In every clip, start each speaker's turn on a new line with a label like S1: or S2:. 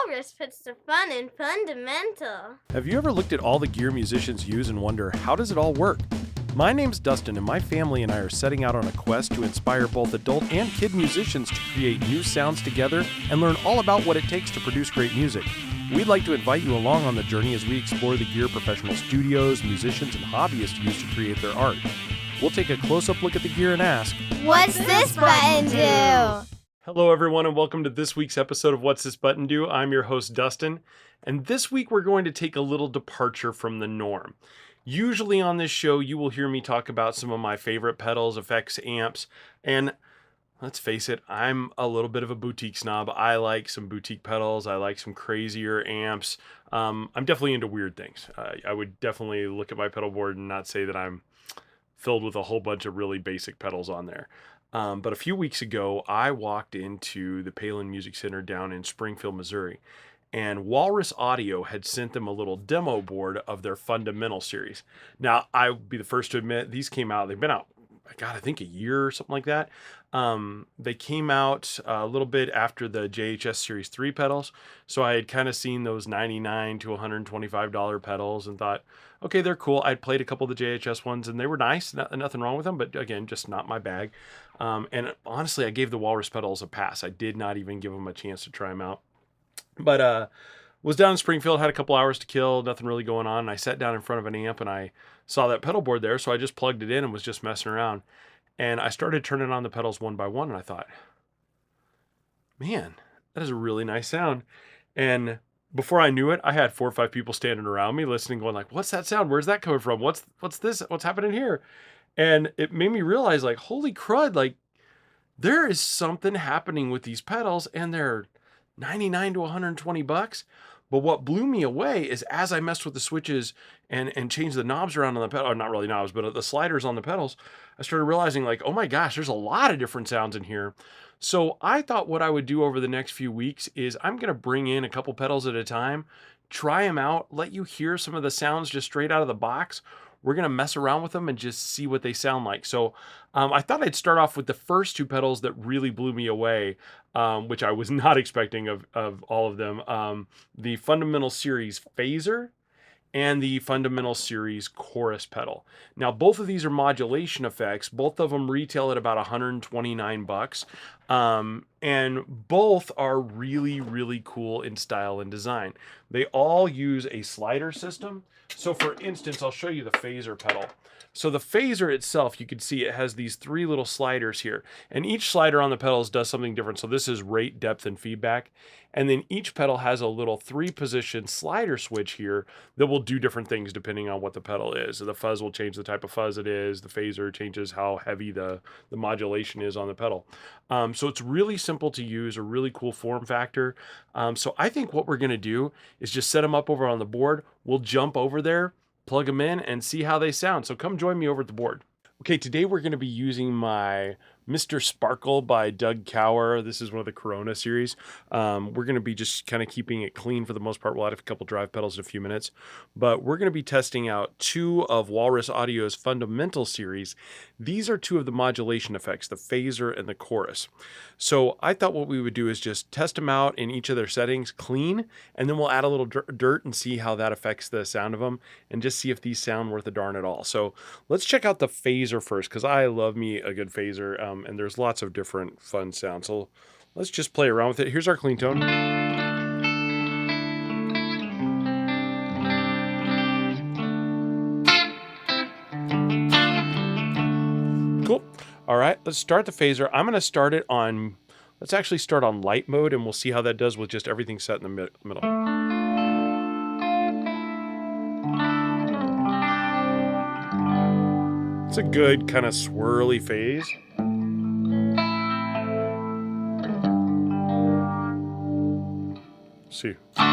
S1: Walrus puts the fun in fundamental.
S2: Have you ever looked at all the gear musicians use and wonder, how does it all work? My name's Dustin, and my family and I are setting out on a quest to inspire both adult and kid musicians to create new sounds together and learn all about what it takes to produce great music. We'd like to invite you along on the journey as we explore the gear professional studios, musicians, and hobbyists use to create their art. We'll take a close-up look at the gear and ask,
S1: What's this button do?
S2: Hello everyone, and welcome to this week's episode of What's This Button Do? I'm your host Dustin, and this week we're going to take a little departure from the norm. Usually on this show you will hear me talk about some of my favorite pedals, effects, amps, and let's face it, I'm a little bit of a boutique snob. I like some boutique pedals, I like some crazier amps. I'm definitely into weird things. I would definitely look at my pedal board and not say that I'm filled with a whole bunch of really basic pedals on there. But a few weeks ago, I walked into the Palen Music Center down in Springfield, Missouri, and Walrus Audio had sent them a little demo board of their Fundamental series. Now, I would be the first to admit, these came out, they've been out, God, I think a year or something like that. They came out a little bit after the JHS Series 3 pedals, so I had kind of seen those $99 to $125 pedals and thought, okay, they're cool. I'd played a couple of the JHS ones and they were nice, nothing wrong with them, but again, just not my bag. And honestly, I gave the Walrus pedals a pass. I did not even give them a chance to try them out. But was down in Springfield, had a couple hours to kill, nothing really going on. And I sat down in front of an amp and I saw that pedal board there, so I just plugged it in and was just messing around. And I started turning on the pedals one by one, and I thought, man, that is a really nice sound. And before I knew it, I had 4 or 5 people standing around me listening, going like, what's that sound? Where's that coming from? What's this? What's happening here? And it made me realize, like, holy crud, like, there is something happening with these pedals, and they're $99 to $120. But what blew me away is as I messed with the switches and changed the knobs around on the pedal, or not really knobs, but the sliders on the pedals, I started realizing, like, oh my gosh, there's a lot of different sounds in here. So I thought what I would do over the next few weeks is I'm going to bring in a couple pedals at a time, try them out, let you hear some of the sounds just straight out of the box. We're going to mess around with them and just see what they sound like. So I thought I'd start off with the first 2 pedals that really blew me away, which I was not expecting of all of them. The Fundamental Series Phaser and the Fundamental Series Chorus pedal. Now, both of these are modulation effects. Both of them retail at about $129. And both are really, really cool in style and design. They all use a slider system. So for instance, I'll show you the Phaser pedal. So the Phaser itself, you can see it has these 3 little sliders here, and each slider on the pedals does something different. So this is rate, depth, and feedback. And then each pedal has a little 3-position slider switch here that will do different things depending on what the pedal is. So the fuzz will change the type of fuzz it is. The Phaser changes how heavy the modulation is on the pedal. So it's really simple to use, a really cool form factor. So I think what we're going to do is just set them up over on the board. We'll jump over there, plug them in, and see how they sound. So come join me over at the board. Okay, today we're going to be using my Mr. Sparkle by Doug Cower. This is one of the Corona series. We're going to be just kind of keeping it clean for the most part. We'll add a couple drive pedals in a few minutes. But we're going to be testing out 2 of Walrus Audio's Fundamental series. These are 2 of the modulation effects, the Phaser and the Chorus. So I thought what we would do is just test them out in each of their settings clean, and then we'll add a little dirt and see how that affects the sound of them, and just see if these sound worth a darn at all. So let's check out the Phaser first, because I love me a good Phaser. And there's lots of different fun sounds. So let's just play around with it. Here's our clean tone. Cool. All right, let's start the Phaser. I'm going to start it on, let's actually start on light mode, and we'll see how that does with just everything set in the middle. It's a good kind of swirly phase. See. I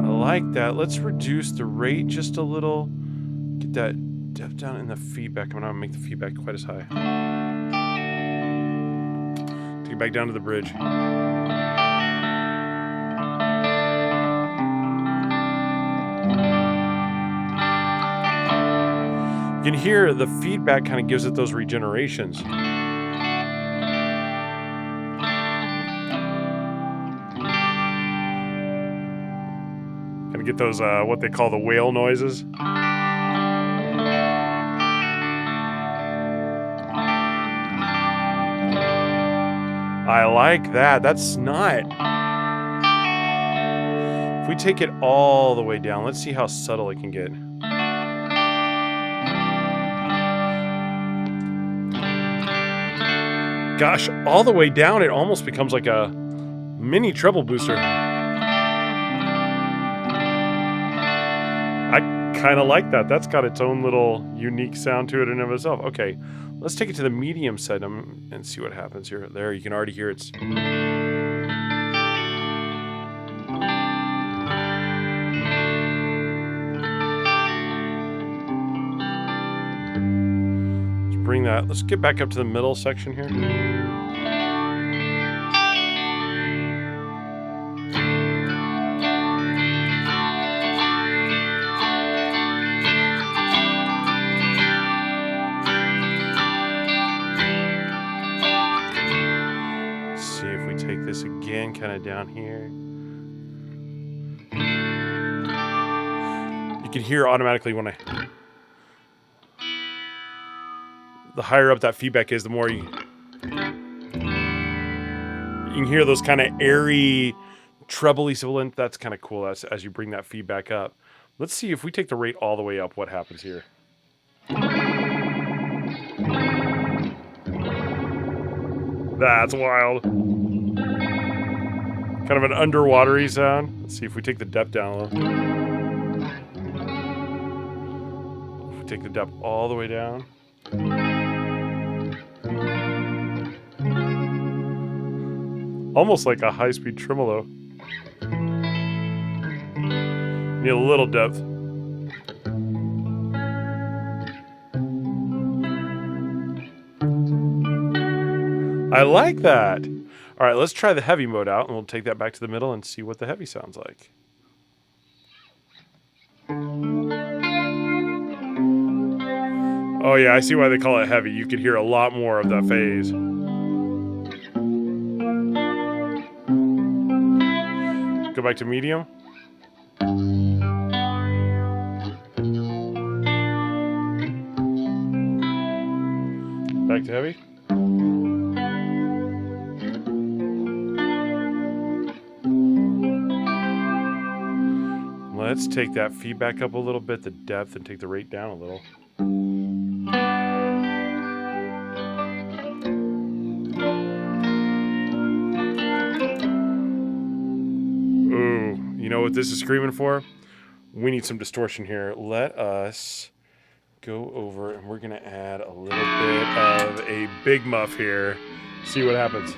S2: like that. Let's reduce the rate just a little. Get that depth down in the feedback. I'm not gonna make the feedback quite as high. Take it back down to the bridge. You can hear the feedback kind of gives it those regenerations. Kind of get those, what they call the whale noises. I like that. That's not. If we take it all the way down, let's see how subtle it can get. Gosh, all the way down, it almost becomes like a mini treble booster. I kind of like that. That's got its own little unique sound to it in and of itself. Okay, let's take it to the medium setting and see what happens here. There, you can already hear it's... Bring that. Let's get back up to the middle section here. Let's see if we take this again, kind of down here. You can hear automatically when the higher up that feedback is, the more you can hear those kind of airy, trebly sibilant. That's kind of cool as you bring that feedback up. Let's see if we take the rate all the way up, what happens here. That's wild. Kind of an underwatery sound. Let's see if we take the depth down a little. If we take the depth all the way down. Almost like a high-speed tremolo. Need a little depth. I like that. All right, let's try the heavy mode out, and we'll take that back to the middle and see what the heavy sounds like. Oh yeah, I see why they call it heavy. You could hear a lot more of that phase. Go back to medium. Back to heavy. Let's take that feedback up a little bit, the depth, and take the rate down a little. Ooh, you know what this is screaming for? We need some distortion here. Let us go over and we're going to add a little bit of a big muff here. See what happens.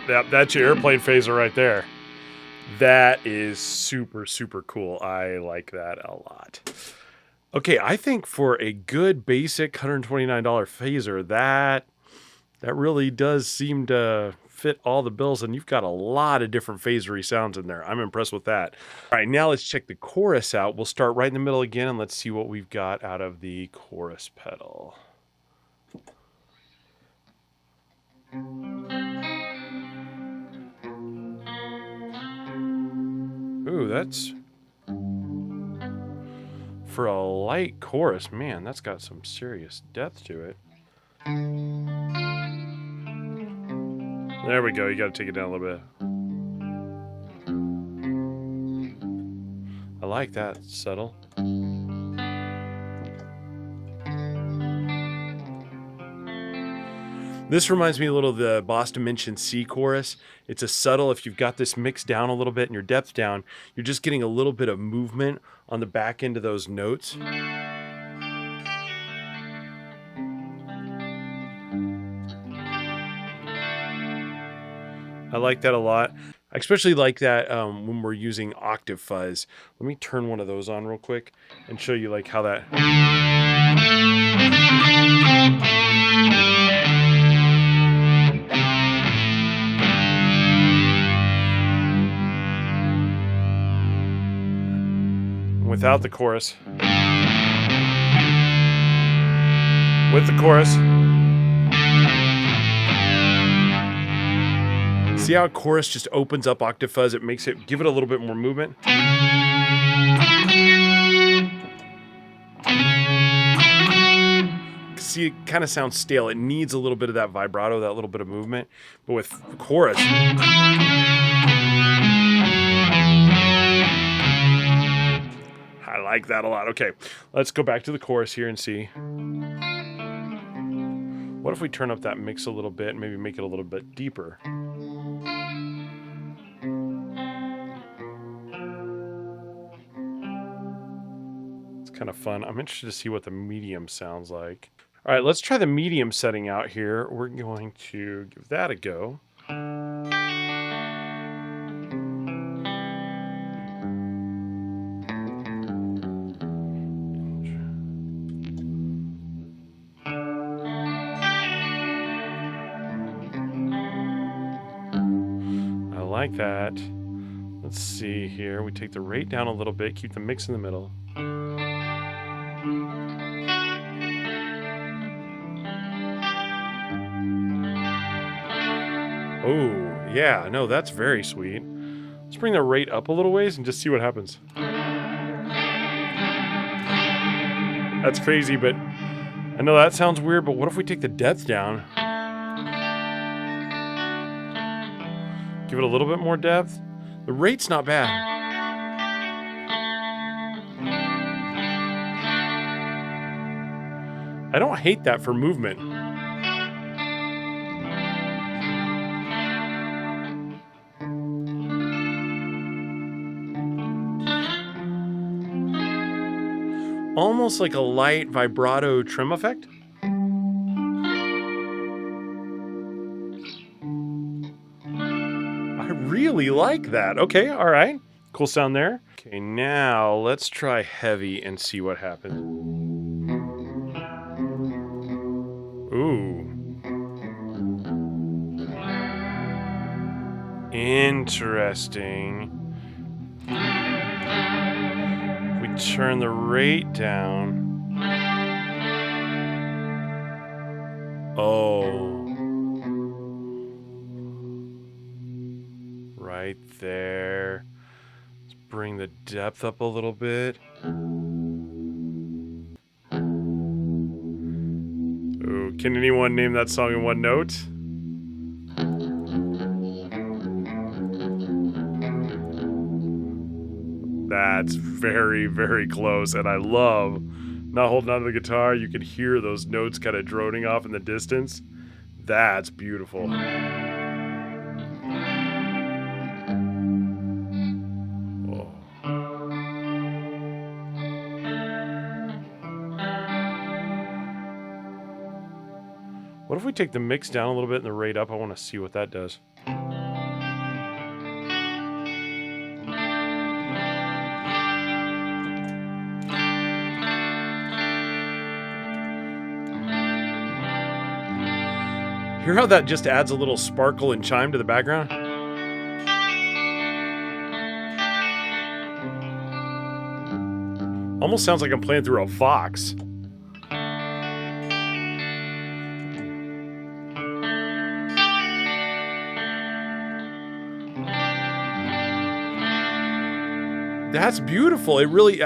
S2: Yep, that's your airplane phaser right there. That is super, super cool. I like that a lot. Okay, I think for a good basic $129 phaser, that really does seem to fit all the bills, and you've got a lot of different phasery sounds in there. I'm impressed with that. All right, now let's check the chorus out. We'll start right in the middle again, and let's see what we've got out of the chorus pedal. Ooh, that's... For a light chorus, man, that's got some serious depth to it. There we go. You got to take it down a little bit. I like that. Subtle. This reminds me a little of the Boss Dimension C chorus. It's a subtle, if you've got this mixed down a little bit and your depth down, you're just getting a little bit of movement on the back end of those notes. I like that a lot. I especially like that when we're using octave fuzz. Let me turn one of those on real quick and show you like how that. Without the chorus. With the chorus. See how chorus just opens up octave fuzz? It makes it, give it a little bit more movement. See, it kind of sounds stale. It needs a little bit of that vibrato, that little bit of movement. But with chorus, I like that a lot. Okay, let's go back to the chorus here and see. What if we turn up that mix a little bit and maybe make it a little bit deeper? It's kind of fun. I'm interested to see what the medium sounds like. All right, let's try the medium setting out here. We're going to give that a go. I like that. Let's see here. We take the rate down a little bit, keep the mix in the middle. Oh, yeah, no, that's very sweet. Let's bring the rate up a little ways and just see what happens. That's crazy, but I know that sounds weird, but what if we take the depth down? Give it a little bit more depth. The rate's not bad. I don't hate that for movement. Almost like a light vibrato trim effect. I really like that. Okay, all right. Cool sound there. Okay, now let's try heavy and see what happens. Ooh. Interesting. We turn the rate down. Oh. Right there. Let's bring the depth up a little bit. Ooh, can anyone name that song in one note? That's very, very close, and I love not holding onto the guitar. You can hear those notes kind of droning off in the distance. That's beautiful. Oh. What if we take the mix down a little bit and the rate up? I want to see what that does. Hear how that just adds a little sparkle and chime to the background? Almost sounds like I'm playing through a Vox. That's beautiful. It really,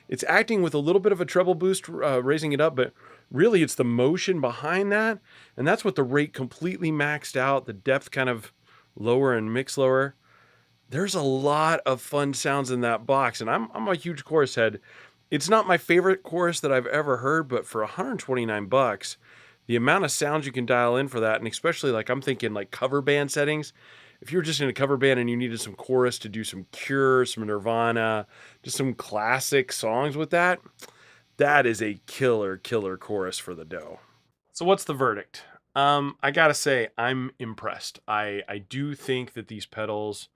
S2: it's acting with a little bit of a treble boost, raising it up, but really it's the motion behind that. And that's what the rate completely maxed out. The depth kind of lower and mix lower. There's a lot of fun sounds in that box. And I'm a huge chorus head. It's not my favorite chorus that I've ever heard, but for $129, the amount of sounds you can dial in for that, and especially like I'm thinking like cover band settings. If you're just in a cover band and you needed some chorus to do some Cure, some Nirvana, just some classic songs with that, that is a killer chorus for the dough. So what's the verdict? I gotta say, I'm impressed. I do think that these pedals,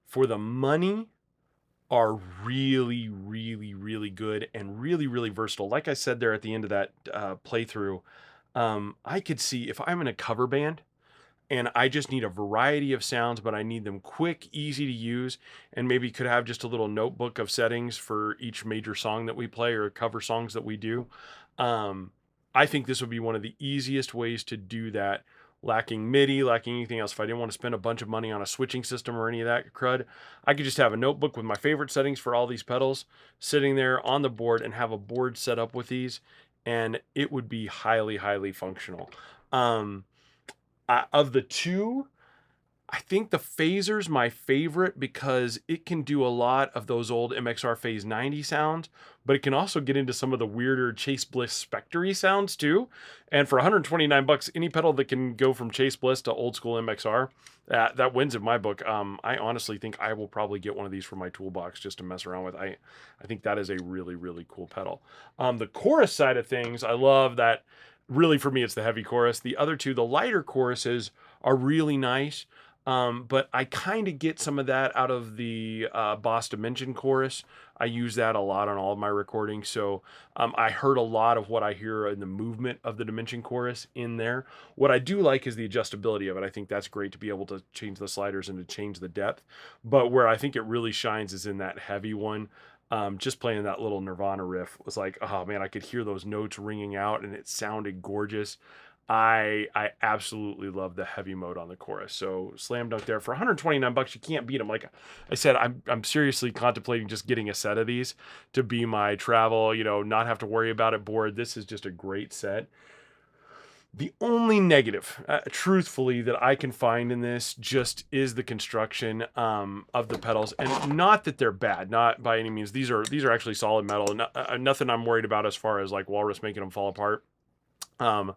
S2: for the money, are really, really, really good and really, really versatile. Like I said there at the end of that playthrough, I could see if I'm in a cover band and I just need a variety of sounds, but I need them quick, easy to use, and maybe could have just a little notebook of settings for each major song that we play or cover songs that we do. Um, I think this would be one of the easiest ways to do that, lacking MIDI, lacking anything else. If I didn't want to spend a bunch of money on a switching system or any of that crud, I could just have a notebook with my favorite settings for all these pedals sitting there on the board and have a board set up with these, and it would be highly, highly functional. Um, of the two, I think the Phaser's my favorite because it can do a lot of those old MXR Phase 90 sounds, but it can also get into some of the weirder Chase Bliss Spectre sounds too. And for 129 bucks, any pedal that can go from Chase Bliss to old school MXR, that wins in my book. I honestly think I will probably get one of these for my toolbox just to mess around with. I think that is a really, really cool pedal. The chorus side of things, I love that. Really, for me, it's the heavy chorus. The other two, the lighter choruses, are really nice. But I kind of get some of that out of the Boss Dimension chorus. I use that a lot on all of my recordings. So I heard a lot of what I hear in the movement of the Dimension chorus in there. What I do like is the adjustability of it. I think that's great to be able to change the sliders and to change the depth. But where I think it really shines is in that heavy one. Just playing that little Nirvana riff was like, oh man, I could hear those notes ringing out and it sounded gorgeous. I absolutely love the heavy mode on the chorus. So slam dunk there for 129 bucks. You can't beat them. Like I said, I'm seriously contemplating just getting a set of these to be my travel, not have to worry about it board. This is just a great set. The only negative, truthfully, that I can find in this just is the construction of the pedals, and not that they're bad, not by any means. These are actually solid metal, and nothing I'm worried about as far as like Walrus making them fall apart. Um,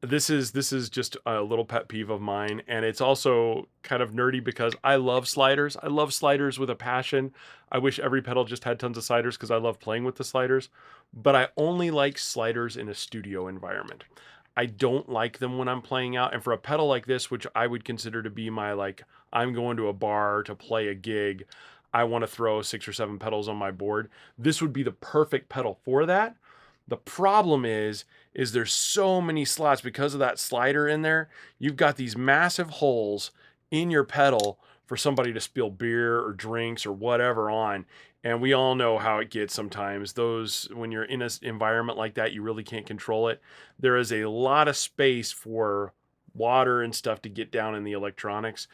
S2: this is just a little pet peeve of mine, and it's also kind of nerdy because I love sliders. I love sliders with a passion. I wish every pedal just had tons of sliders because I love playing with the sliders, but I only like sliders in a studio environment. I don't like them when I'm playing out, and for a pedal like this, which I would consider to be my like I'm going to a bar to play a gig, I want to throw 6 or 7 pedals on my board. This would be the perfect pedal for that. The problem is there's so many slots because of that slider in there. You've got these massive holes in your pedal for somebody to spill beer or drinks or whatever on. And we all know how it gets sometimes. Those, when you're in an environment like that, you really can't control it. There is a lot of space for water and stuff to get down in the electronics.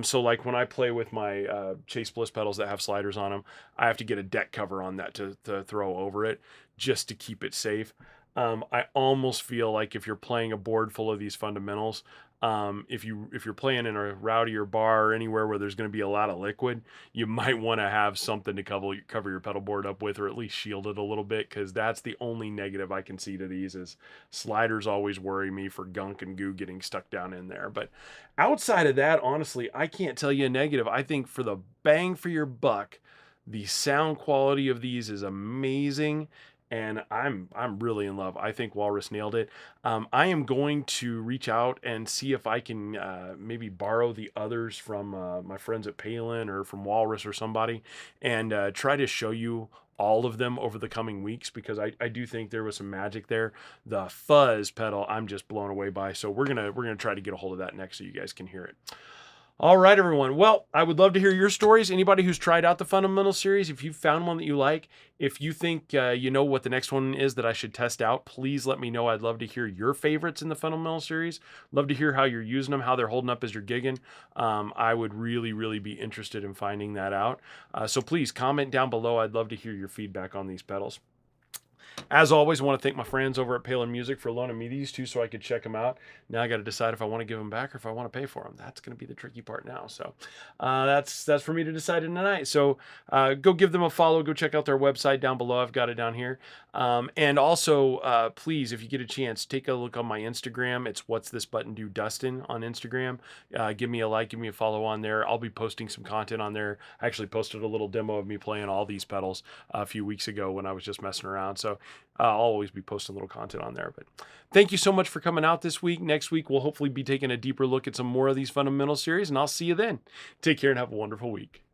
S2: So like when I play with my Chase Bliss pedals that have sliders on them, I have to get a deck cover on that to throw over it just to keep it safe. I almost feel like if you're playing a board full of these fundamentals, if you're playing in a rowdier bar or anywhere where there's going to be a lot of liquid, you might want to have something to cover your pedal board up with, or at least shield it a little bit, because that's the only negative I can see to these is sliders always worry me for gunk and goo getting stuck down in there. But outside of that, honestly, I can't tell you a negative. I think for the bang for your buck, the sound quality of these is amazing, and I'm really in love. I think Walrus nailed it. I am going to reach out and see if I can maybe borrow the others from my friends at Palen or from Walrus or somebody, and try to show you all of them over the coming weeks, because I do think there was some magic there. The fuzz pedal I'm just blown away by, so we're gonna try to get a hold of that next so you guys can hear it. All right, everyone. Well, I would love to hear your stories. Anybody who's tried out the Fundamental series, if you've found one that you like, if you think you know what the next one is that I should test out, please let me know. I'd love to hear your favorites in the Fundamental series. Love to hear how you're using them, how they're holding up as you're gigging. I would really, really be interested in finding that out. So please comment down below. I'd love to hear your feedback on these pedals. As always, I want to thank my friends over at Palen Music for loaning me these two so I could check them out. Now I got to decide if I want to give them back or if I want to pay for them. That's going to be the tricky part now. So that's for me to decide tonight. So go give them a follow. Go check out their website down below. I've got it down here. And also, please, if you get a chance, take a look on my Instagram. It's What's This Button Do Dustin on Instagram. Give me a like, give me a follow on there. I'll be posting some content on there. I actually posted a little demo of me playing all these pedals a few weeks ago when I was just messing around. So So I'll always be posting little content on there. But thank you so much for coming out this week. Next week, we'll hopefully be taking a deeper look at some more of these fundamental series, and I'll see you then. Take care and have a wonderful week.